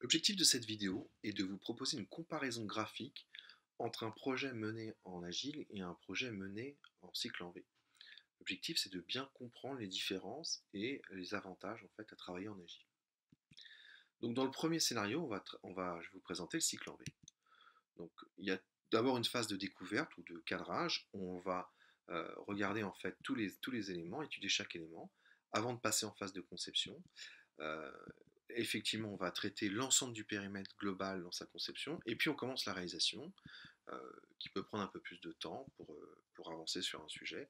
L'objectif de cette vidéo est de vous proposer une comparaison graphique entre un projet mené en agile et un projet mené en cycle en V. L'objectif, c'est de bien comprendre les différences et les avantages en fait à travailler en agile. Donc dans le premier scénario, je vais vous présenter le cycle en V. Donc il y a d'abord une phase de découverte ou de cadrage où on va regarder en fait tous les éléments, étudier chaque élément avant de passer en phase de conception. Euh, Effectivement, on va traiter l'ensemble du périmètre global dans sa conception, et puis on commence la réalisation, qui peut prendre un peu plus de temps pour avancer sur un sujet.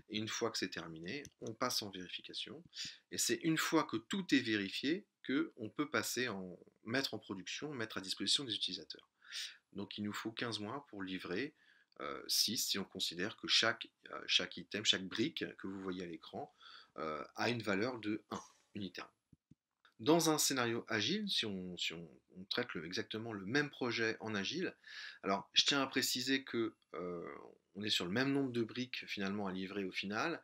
Et une fois que c'est terminé, on passe en vérification, et c'est une fois que tout est vérifié qu'on peut mettre en production, mettre à disposition des utilisateurs. Donc il nous faut 15 mois pour livrer 6 si on considère que chaque item, chaque brique que vous voyez à l'écran a une valeur de 1 unitaire. Dans un scénario agile, si on traite exactement le même projet en agile, alors je tiens à préciser que on est sur le même nombre de briques finalement à livrer au final.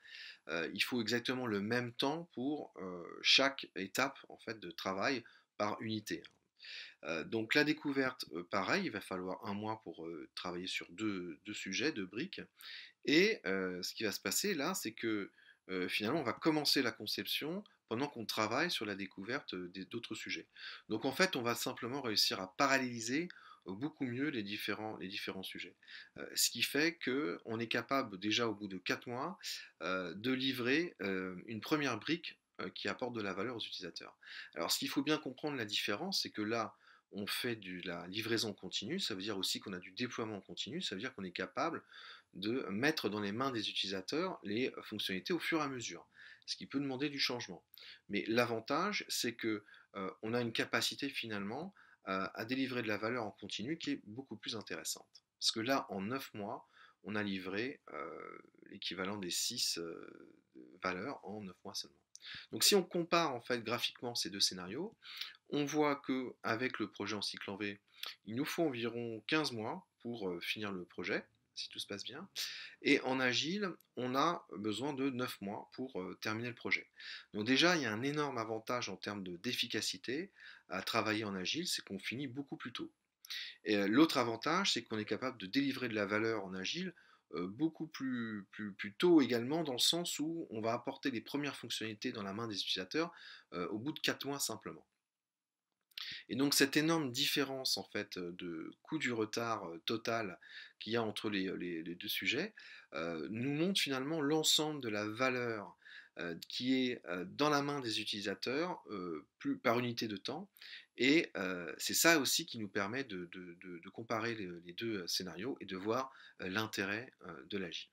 Il faut exactement le même temps pour chaque étape en fait de travail par unité. Donc la découverte, pareil, il va falloir un mois pour travailler sur deux sujets, deux briques. Et ce qui va se passer là, c'est que finalement, on va commencer la conception pendant qu'on travaille sur la découverte d'autres sujets. Donc en fait, on va simplement réussir à paralléliser beaucoup mieux les différents sujets. Ce qui fait qu'on est capable déjà au bout de 4 mois de livrer une première brique qui apporte de la valeur aux utilisateurs. Alors ce qu'il faut bien comprendre la différence, c'est que là, on fait de la livraison continue, ça veut dire aussi qu'on a du déploiement continu, ça veut dire qu'on est capable de mettre dans les mains des utilisateurs les fonctionnalités au fur et à mesure, ce qui peut demander du changement. Mais l'avantage, c'est que on a une capacité finalement à délivrer de la valeur en continu qui est beaucoup plus intéressante. Parce que là, en 9 mois, on a livré l'équivalent des 6 valeurs en 9 mois seulement. Donc si on compare en fait graphiquement ces deux scénarios, on voit qu'avec le projet en cycle en V, il nous faut environ 15 mois pour finir le projet, si tout se passe bien. Et en agile, on a besoin de 9 mois pour terminer le projet. Donc déjà, il y a un énorme avantage en termes d'efficacité à travailler en agile, c'est qu'on finit beaucoup plus tôt. Et l'autre avantage, c'est qu'on est capable de délivrer de la valeur en agile beaucoup plus tôt également, dans le sens où on va apporter les premières fonctionnalités dans la main des utilisateurs au bout de 4 mois simplement. Et donc cette énorme différence en fait de coût du retard total qu'il y a entre les deux sujets nous montre finalement l'ensemble de la valeur qui est dans la main des utilisateurs par unité de temps. Et c'est ça aussi qui nous permet de comparer les deux scénarios et de voir l'intérêt de l'agile.